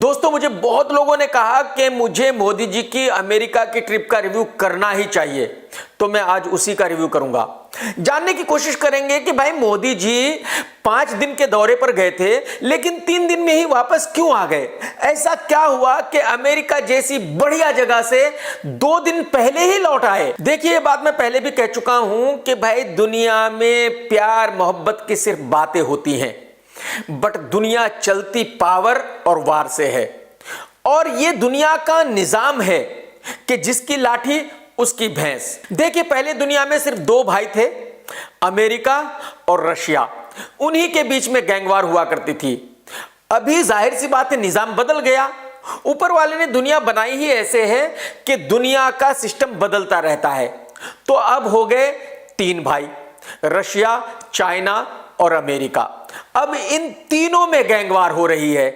दोस्तों, मुझे बहुत लोगों ने कहा कि मुझे मोदी जी की अमेरिका की ट्रिप का रिव्यू करना ही चाहिए, तो मैं आज उसी का रिव्यू करूंगा। जानने की कोशिश करेंगे कि भाई मोदी जी 5 दिन के दौरे पर गए थे, लेकिन 3 दिन में ही वापस क्यों आ गए। ऐसा क्या हुआ कि अमेरिका जैसी बढ़िया जगह से 2 दिन पहले ही लौट आए। देखिए, ये बात मैं पहले भी कह चुका हूं कि भाई दुनिया में प्यार मोहब्बत की सिर्फ बातें होती हैं, बट दुनिया चलती पावर और वार से है। और ये दुनिया का निजाम है कि जिसकी लाठी उसकी भैंस। देखिए, पहले दुनिया में सिर्फ 2 भाई थे, अमेरिका और रशिया। उन्हीं के बीच में गैंगवार हुआ करती थी। अभी जाहिर सी बात है, निजाम बदल गया। ऊपर वाले ने दुनिया बनाई ही ऐसे है कि दुनिया का सिस्टम बदलता रहता है। तो अब हो गए 3 भाई, रशिया, चाइना और अमेरिका। अब इन तीनों में गैंगवार हो रही है।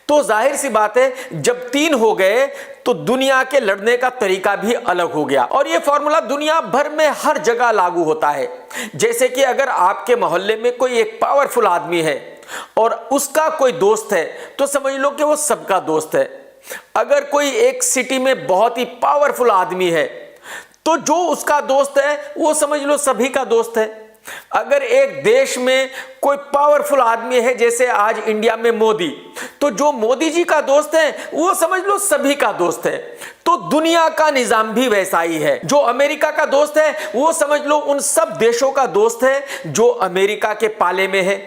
तो जाहिर सी बात है, जब 3 हो गए तो दुनिया के लड़ने का तरीका भी अलग हो गया। और यह फॉर्मूला दुनिया भर में हर जगह लागू होता है। जैसे कि अगर आपके मोहल्ले में कोई एक पावरफुल आदमी है और उसका कोई दोस्त है, तो समझ लो कि वो सबका दोस्त है। अगर कोई एक सिटी में बहुत ही पावरफुल आदमी है, तो जो उसका दोस्त है वो समझ लो सभी का दोस्त है। अगर एक देश में कोई पावरफुल आदमी है, जैसे आज इंडिया में मोदी, तो जो मोदी जी का दोस्त है वो समझ लो सभी का दोस्त है। तो दुनिया का निजाम भी वैसा ही है। जो अमेरिका का दोस्त है वो समझ लो उन सब देशों का दोस्त है जो अमेरिका के पाले में है।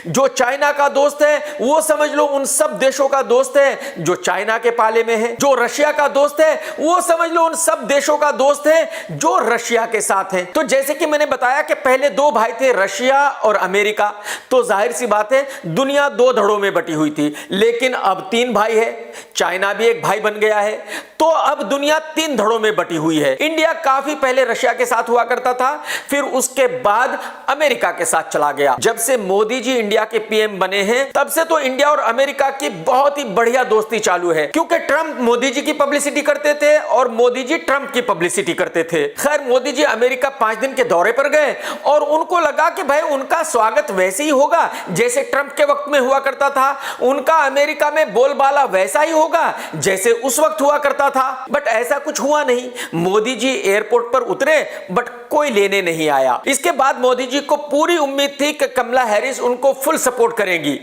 जो चाइना का दोस्त है वो समझ लो उन सब देशों का दोस्त है जो चाइना के पाले में है। जो रशिया का दोस्त है वो समझ लो उन सब देशों का दोस्त है जो रशिया के साथ है। तो जैसे कि मैंने बताया कि पहले 2 भाई थे, रशिया और अमेरिका। तो जाहिर सी बात है, दुनिया 2 धड़ों में बटी हुई थी। लेकिन अब 3 भाई है, चाइना भी एक भाई बन गया है। तो अब दुनिया 3 धड़ों में बटी हुई है। इंडिया काफी पहले रशिया के साथ हुआ करता था, फिर उसके बाद अमेरिका के साथ चला गया। जब से मोदी जी इंडिया के पीएम बने हैं, तब से तो इंडिया और अमेरिका की बहुत ही बढ़िया दोस्ती चालू है। क्योंकि ट्रंप मोदी जी की पब्लिसिटी करते थे और मोदी जी ट्रंप की पब्लिसिटी करते थे। खैर, मोदी जी अमेरिका 5 दिन के दौरे पर गए और उनको लगा कि भाई उनका स्वागत वैसे ही होगा जैसे ट्रंप के वक्त में हुआ करता था। उनका अमेरिका में बोलबाला वैसा ही होगा जैसे उस वक्त हुआ करता था। बट ऐसा कुछ हुआ नहीं। मोदी जी एयरपोर्ट पर उतरे, बट कोई लेने नहीं आया। इसके बाद मोदी जी को पूरी उम्मीद थी कि कमला हैरिस उनको फुल सपोर्ट करेंगी,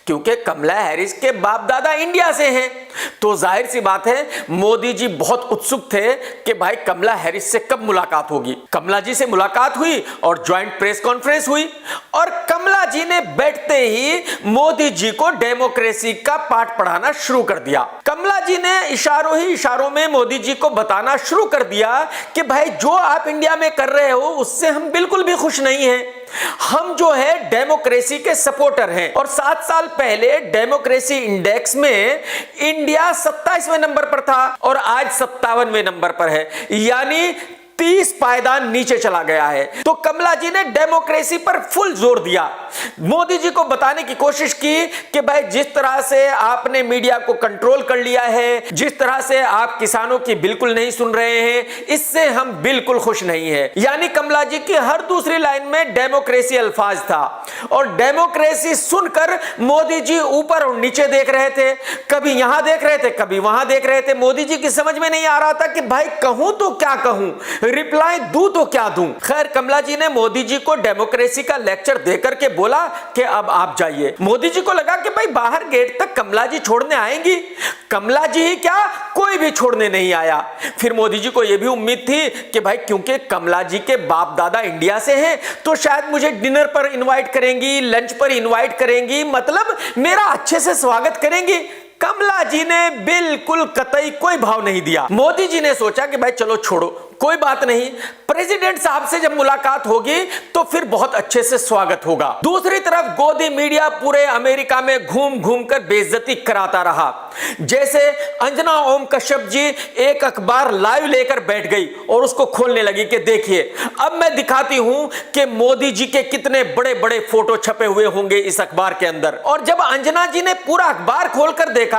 क्योंकि कमला हैरिस के बाप दादा इंडिया से हैं। तो जाहिर सी बात है, मोदी जी बहुत उत्सुक थे कि भाई कमला हैरिस से कब मुलाकात होगी। कमला जी से मुलाकात हुई और ज्वाइंट प्रेस कॉन्फ्रेंस हुई और कमला जी ने बैठते ही मोदी जी को डेमोक्रेसी का पाठ पढ़ाना शुरू कर दिया। कमला जी ने इशारों ही इशारों में मोदी जी को बताना शुरू कर दिया कि भाई जो आप इंडिया में कर रहे हो उससे हम बिल्कुल भी खुश नहीं हैं। हम जो है डेमोक्रेसी के सपोर्टर हैं। और 7 साल पहले डेमोक्रेसी इंडेक्स में इंडिया 27वें नंबर पर था और आज 57वें नंबर पर है, यानी 30 पायदान नीचे चला गया है। तो कमला जी ने डेमोक्रेसी पर फुल जोर दिया। मोदी जी को बताने की कोशिश की कि भाई जिस तरह से आपने मीडिया को कंट्रोल कर लिया है, जिस तरह से आप किसानों की बिल्कुल नहीं सुन रहे हैं, इससे हम बिल्कुल खुश नहीं है। यानी कमला जी की हर दूसरी लाइन में डेमोक्रेसी अल्फाज था। और डेमोक्रेसी सुनकर मोदी जी ऊपर और नीचे देख रहे थे, कभी यहां देख रहे थे, कभी वहां देख रहे थे। मोदी जी की समझ में नहीं आ रहा था कि भाई कहूं तो क्या कहूं, रिप्लाई दूं तो क्या दूं। खैर, कमला जी ने मोदी जी को डेमोक्रेसी का लेक्चर देकर के बोला कि अब आप जाइए। मोदी जी को लगा कि भाई बाहर गेट तक कमला जी छोड़ने आएंगी। कमला जी ही क्या, कोई भी छोड़ने नहीं आया। फिर मोदी जी को यह भी उम्मीद थी कि भाई क्योंकि कमला जी के बाप दादा इंडिया से हैं, तो शायद मुझे डिनर पर इनवाइट करेंगी, लंच पर इनवाइट करेंगी, मतलब मेरा अच्छे से स्वागत करेंगी। कमला जी ने बिल्कुल कतई कोई भाव नहीं दिया। मोदी जी ने सोचा कि भाई चलो छोड़ो, कोई बात नहीं, प्रेसिडेंट साहब से जब मुलाकात होगी तो फिर बहुत अच्छे से स्वागत होगा। दूसरी तरफ गोदी मीडिया पूरे अमेरिका में घूम घूम कर बेइज्जती कराता रहा। जैसे अंजना ओम कश्यप जी एक अखबार लाइव लेकर बैठ गई और उसको खोलने लगी कि देखिए अब मैं दिखाती हूं कि मोदी जी के कितने बड़े बड़े फोटो छपे हुए होंगे इस अखबार के अंदर। और जब अंजना जी ने पूरा अखबार खोलकर देखा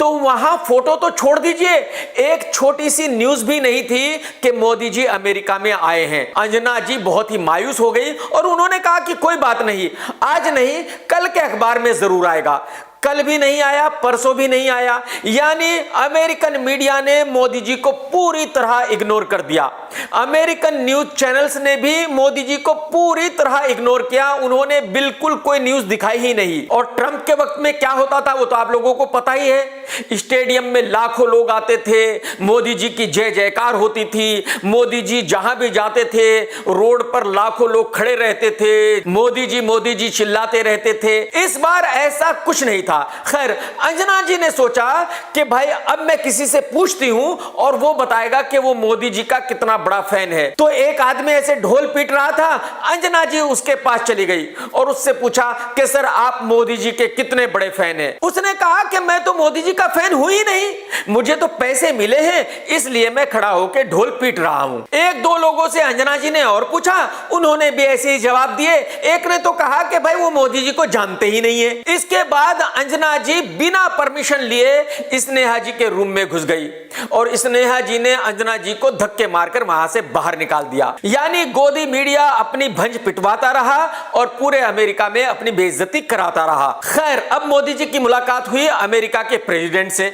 तो वहां फोटो तो छोड़ दीजिए, एक छोटी सी न्यूज भी नहीं थी कि मोदी जी अमेरिका में आए हैं। अंजना जी बहुत ही मायूस हो गई और उन्होंने कहा कि कोई बात नहीं, आज नहीं कल के अखबार में जरूर आएगा। कल भी नहीं आया, परसों भी नहीं आया। यानी अमेरिकन मीडिया ने मोदी जी को पूरी तरह इग्नोर कर दिया। अमेरिकन न्यूज चैनल्स ने भी मोदी जी को पूरी तरह इग्नोर किया। उन्होंने बिल्कुल कोई न्यूज दिखाई ही नहीं। और ट्रंप के वक्त में क्या होता था वो तो आप लोगों को पता ही है। स्टेडियम में लाखों लोग आते थे, मोदी जी की जय जयकार होती थी, मोदी जी जहां भी जाते थे रोड पर लाखों लोग खड़े रहते थे, मोदी जी चिल्लाते रहते थे। इस बार ऐसा कुछ नहीं था। खैर, अंजना जी ने सोचा कि भाई अब मैं किसी से पूछती हूं और वो बताएगा कि वो मोदी जी का कितना बड़ा फैन है। तो एक आदमी ऐसे ढोल पीट रहा था, अंजना जी उसके पास चली गई और उससे पूछा कि सर आप मोदी जी के कितने बड़े फैन हैं। उसने कहा कि मैं तो मोदी जी का फैन हूं ही नहीं, मुझे तो पैसे मिले हैं इसलिए मैं खड़ा होकर ढोल पीट रहा हूं। एक दो लोगों से अंजना जी ने और पूछा, उन्होंने भी ऐसे ही जवाब दिए। एक ने तो कहा कि भाई वो मोदी जी को जानते ही नहीं है। इसके बाद अंजना जी बिना परमिशन लिए स्नेहा जी के रूम में घुस गई और स्नेहा जी ने अंजना जी को धक्के मारकर वहां से बाहर निकाल दिया। यानी गोदी मीडिया अपनी भंज पिटवाता रहा और पूरे अमेरिका में अपनी बेइज्जती कराता रहा। खैर, अब मोदी जी की मुलाकात हुई अमेरिका के प्रेसिडेंट से।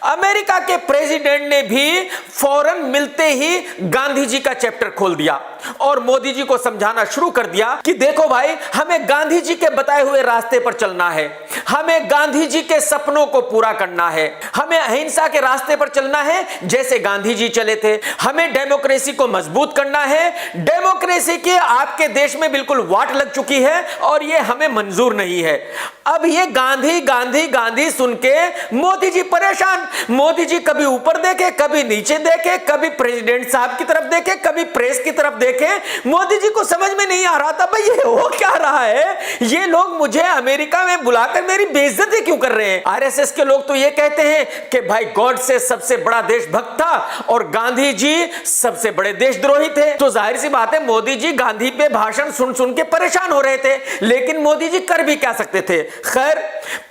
अमेरिका के प्रेसिडेंट ने भी फौरन मिलते ही गांधी जी का चैप्टर खोल दिया और मोदी जी को समझाना शुरू कर दिया कि देखो भाई, हमें गांधी जी के बताए हुए रास्ते पर चलना है, हमें गांधी जी के सपनों को पूरा करना है, हमें अहिंसा के रास्ते पर चलना है जैसे गांधी जी चले थे, हमें डेमोक्रेसी को मजबूत करना है। डेमोक्रेसी की आपके देश में बिल्कुल वाट लग चुकी है और यह हमें मंजूर नहीं है। अब ये गांधी गांधी गांधी सुन के मोदी जी परेशान। मोदी जी कभी ऊपर देखे, कभी नीचे देखे, कभी प्रेसिडेंट साहब की तरफ देखे, कभी प्रेस की तरफ देखे। मोदी जी को समझ में नहीं आ रहा था भाई ये हो क्या रहा है, ये लोग मुझे अमेरिका में बुलाकर मेरी बेइज्जती क्यों कर रहे हैं। आरएसएस के लोग तो ये कहते हैं कि भाई गॉड से सबसे बड़ा देशभक्त था और गांधी जी सबसे बड़े देशद्रोही थे। तो जाहिर सी बात है मोदी जी गांधी पे भाषण सुन सुन के परेशान हो रहे थे, लेकिन मोदी जी कर भी क्या सकते थे। खैर,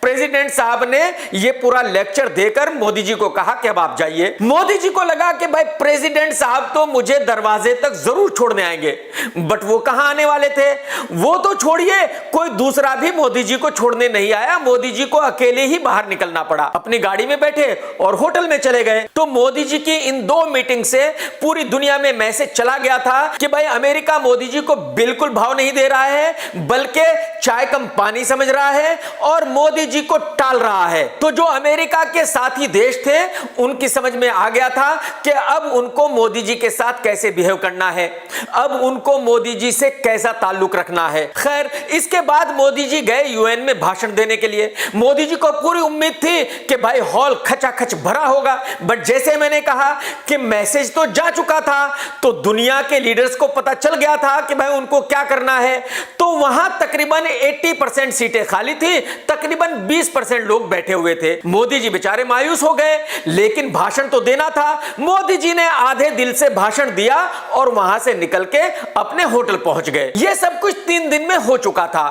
प्रेसिडेंट साहब ने यह पूरा लेक्चर देकर मोदी जी को कहा कि अब आप जाइए। मोदी जी को लगा कि भाई प्रेसिडेंट साहब तो मुझे दरवाजे तक जरूर छोड़ने आएंगे, बट वो कहां आने वाले थे। वो तो छोड़िए, कोई दूसरा भी मोदी जी को छोड़ने नहीं आया। मोदी जी को अकेले ही बाहर निकलना पड़ा। अपनी गाड़ी में बैठे और होटल में चले गए। तो मोदी जी की इन दो मीटिंग से पूरी दुनिया में मैसेज चला गया था कि भाई अमेरिका मोदी जी को बिल्कुल भाव नहीं दे रहा है, बल्कि चाय कम पानी समझ रहा है और मोदी जी को टाल रहा है। तो जो अमेरिका के साथी देश थे उनकी समझ में आ गया था कि अब उनको मोदी जी के साथ कैसे बिहेव करना है, अब उनको मोदी जी से कैसा ताल्लुक रखना है। खैर, इसके बाद मोदी जी गए यूएन में भाषण देने के लिए। मोदी जी को पूरी उम्मीद थी कि भाई हॉल खचाखच भरा होगा, बट जैसे मैंने कहा कि मैसेज तो जा चुका था, तो दुनिया के लीडर्स को पता चल गया था कि भाई उनको क्या करना है। तो वहां तकरीबन 80% सीटें खाली थी, तकरीबन 20% लोग बैठे हुए थे। मोदी जी बेचारे मायूस हो गए, लेकिन भाषण तो देना था। मोदी जी ने आधे दिल से भाषण दिया और वहां से निकल के अपने होटल पहुंच गए। यह सब कुछ 3 दिन में हो चुका था।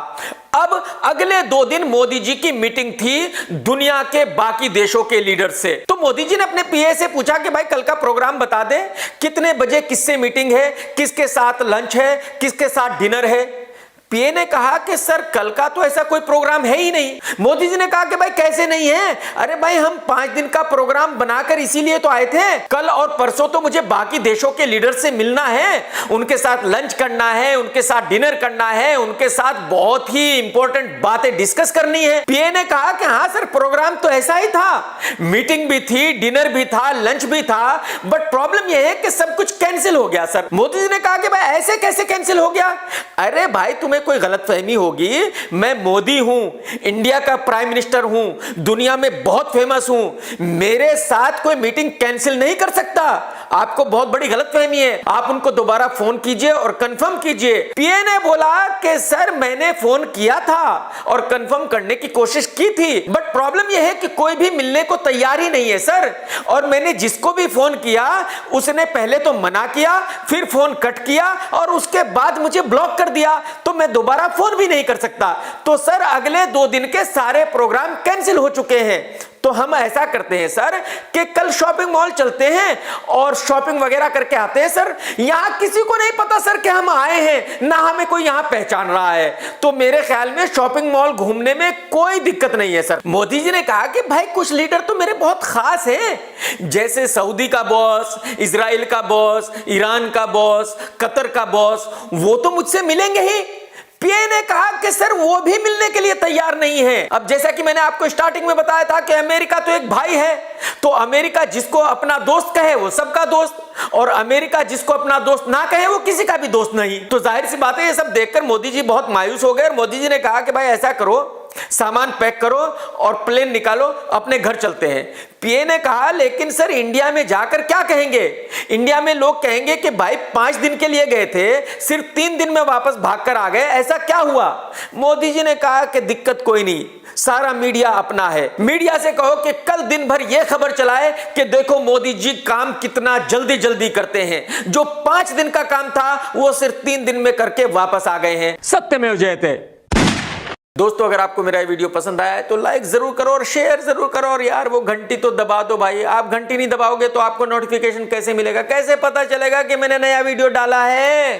अब अगले 2 दिन मोदी जी की मीटिंग थी दुनिया के बाकी देशों के लीडर से। तो मोदी जी ने अपने पीए से पूछा कि भाई कल का प्रोग्राम बता दे, कितने बजे किससे मीटिंग है, किसके साथ लंच है, किसके साथ डिनर है। पीए ने कहा कि सर कल का तो ऐसा कोई प्रोग्राम है ही नहीं। मोदी जी ने कहा कि भाई कैसे नहीं है, अरे भाई हम 5 दिन का प्रोग्राम बनाकर इसीलिए तो आए थे। कल और परसों तो मुझे बाकी देशों के लीडर से मिलना है, उनके साथ लंच करना है, उनके साथ डिनर करना है, उनके साथ बहुत ही इंपॉर्टेंट बातें डिस्कस करनी है। पीए ने कहा कि हाँ सर प्रोग्राम तो ऐसा ही था, मीटिंग भी थी, डिनर भी था, लंच भी था, बट प्रॉब्लम यह है कि सब कुछ कैंसिल हो गया सर। मोदी जी ने कहा कि भाई ऐसे कैसे कैंसिल हो गया। अरे भाई तुम्हें कोई गलतफहमी होगी, मैं मोदी हूं, इंडिया का प्राइम मिनिस्टर हूं, दुनिया में बहुत फेमस हूं, मेरे साथ कोई मीटिंग कैंसिल नहीं कर सकता। आपको बहुत बड़ी गलतफहमी है, आप उनको दोबारा फोन कीजिए और कंफर्म कीजिए। पीए ने बोला कि सर मैंने फोन किया था और कंफर्म करने की कोशिश की थी, बट प्रॉब्लम यह है कि कोई भी मिलने को तैयार ही नहीं है सर, और मैंने जिसको भी फोन किया उसने पहले तो मना किया, फिर फोन कट किया और उसके बाद मुझे ब्लॉक कर दिया, तो मैं दोबारा फोन भी नहीं कर सकता। तो सर अगले 2 दिन के सारे प्रोग्राम कैंसिल हो चुके हैं। तो हम ऐसा करते हैं सर कि कल शॉपिंग मॉल चलते हैं और शॉपिंग वगैरह करके आते हैं सर। यहां किसी को नहीं पता सर कि हम आए हैं, ना हमें कोई यहां पहचान रहा है, तो मेरे ख्याल में शॉपिंग मॉल घूमने में कोई दिक्कत नहीं है सर। मोदी जी ने कहा कि भाई कुछ लीडर तो मेरे बहुत खास हैं, जैसे सऊदी का बॉस, इजराइल का बॉस, ईरान का बॉस, कतर का बॉस, वो तो मुझसे मिलेंगे ही। पीए ने कहा कि सर वो भी मिलने के लिए तैयार नहीं है। अब जैसा कि मैंने आपको स्टार्टिंग में बताया था कि अमेरिका तो एक भाई है, तो अमेरिका जिसको अपना दोस्त कहे वो सबका दोस्त, और अमेरिका जिसको अपना दोस्त ना कहे वो किसी का भी दोस्त नहीं। तो जाहिर सी बात है ये सब देखकर मोदी जी बहुत मायूस हो गए और मोदी जी ने कहा कि भाई ऐसा करो, सामान पैक करो और प्लेन निकालो, अपने घर चलते हैं। पीए ने कहा लेकिन सर इंडिया में जाकर क्या कहेंगे? इंडिया में लोग कहेंगे कि भाई 5 दिन के लिए गए थे, सिर्फ 3 दिन में वापस भागकर आ गए, ऐसा क्या हुआ? मोदी जी ने कहा कि दिक्कत कोई नहीं, सारा मीडिया अपना है। मीडिया से कहो कि कल दिन भर यह खबर चलाए कि देखो मोदी जी काम कितना जल्दी जल्दी करते हैं, जो 5 दिन का काम था वो सिर्फ 3 दिन में करके वापस आ गए हैं। सत्यमेव जयते। दोस्तों अगर आपको मेरा वीडियो पसंद आया है तो लाइक जरूर करो और शेयर जरूर करो, और यार वो घंटी तो दबा दो भाई। आप घंटी नहीं दबाओगे तो आपको नोटिफिकेशन कैसे मिलेगा, कैसे पता चलेगा कि मैंने नया वीडियो डाला है?